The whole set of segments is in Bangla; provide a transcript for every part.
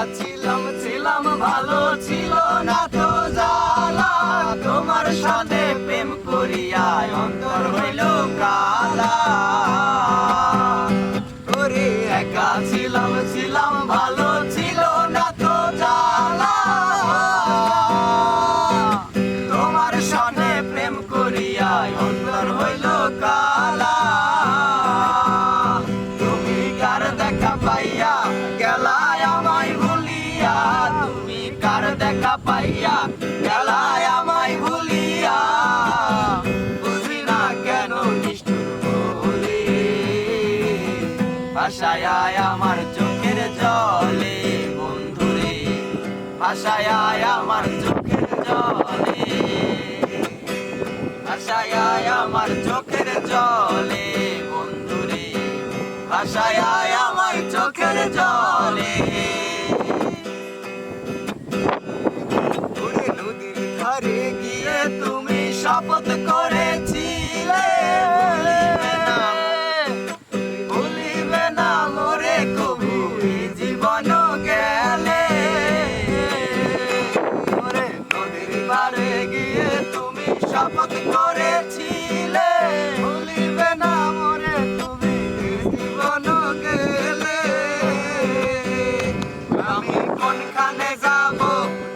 ছিলাম ভালো ছিল না তো জ্বালা, তোমার সাথে প্রেম করিয়া অন্তর হইল কালা। ওরে একা ছিলাম ভালো ছিল না তো জ্বালা, তোমার সাথে প্রেম করিয়া অন্তর হইল কালা। তুমি কার দেখা পাইয়া গেলায় আমায় ভুলিয়া, তুমি কার দেখা পাইয়া গেলায় আমায় ভুলিয়া, বুঝি না কেন নিষ্ঠুর বলে ভাষায় আমার চোখের জলে বন্ধুরে, ভাষায় আমার চোখের জলে, ভাষায় আমার চোখের জলে বন্ধুরে, ভাষায় আমার চোখের জলে। ওরে নদীর ধারে গিয়ে তুমি শপথ করেছিলে, ভুলিবে না মোরে কবু জীবন গেলে। ওরে নদীর ধারে গিয়ে তুমি শপথ করেছিলে, ভুলিবে না মোরে তুমি জীবন গেলে। আমি কোনখানে যাব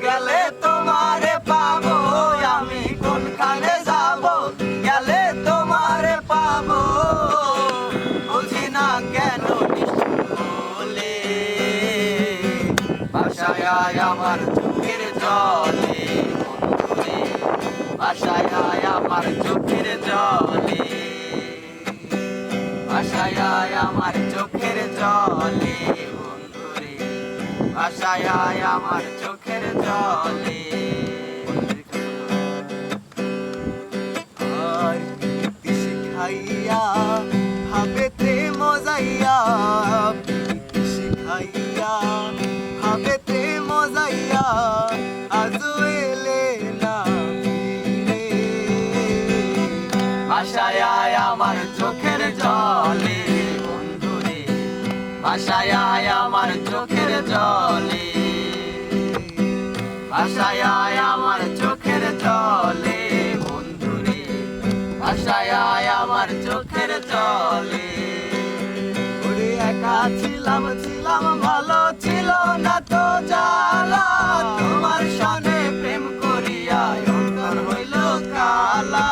গেলে তোমারে পাবো, আমি কোনখানে যাব গেলে তোমারে পাবো, বুঝি না কেন নিষ্ঠুর বলে ভাষায় আমার চোখের জলে বন্ধুরে, ভাষায় আমার চোখের জলে, ভাষায় আমার চোখের জলে বন্ধুরে, ভাষায় আমার চোখের জলে। আর প্রীতি শিখাইয়া ভাবেতে মজাইয়া, প্রীতি শিখাইয়া ভাবেতে মজাইয়া, আজও এলে না ফিরে। ভাষায় আমার চোখের জলে বন্ধুরে, ভাষায় আমার চোখের জলে, ভাষায় আমার চোখের জলে বন্ধুরে, ভাষায় আমার চোখের জলে। ওরে একা ছিলাম ভালো ছিল না তো জ্বালা, তোমার সনে প্রেম করিয়া অন্তর হইল কালা।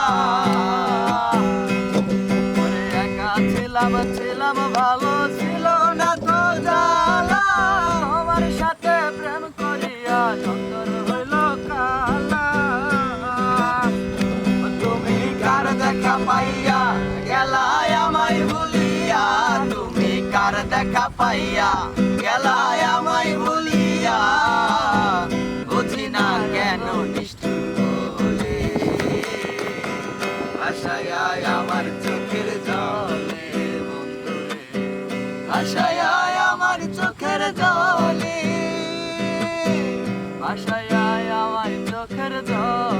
ওরে একা ছিলাম ভালো ছিল না তো জ্বালা, আমার সাথে প্রেম করিয়া অন্তর হইল কালা। তুমি কার দেখা পাইয়া গেলায় আমায় ভুলিয়া, তুমি কার দেখা পাইয়া গেলায় আমায় ভুলিয়া, বুঝি না কেন নিষ্ঠুর বলে ভাষায় আমার চোখের জলে বন্ধুরে, ভাষায় আমার চোখের জলে, ভাষায় আমার চোখের জলে।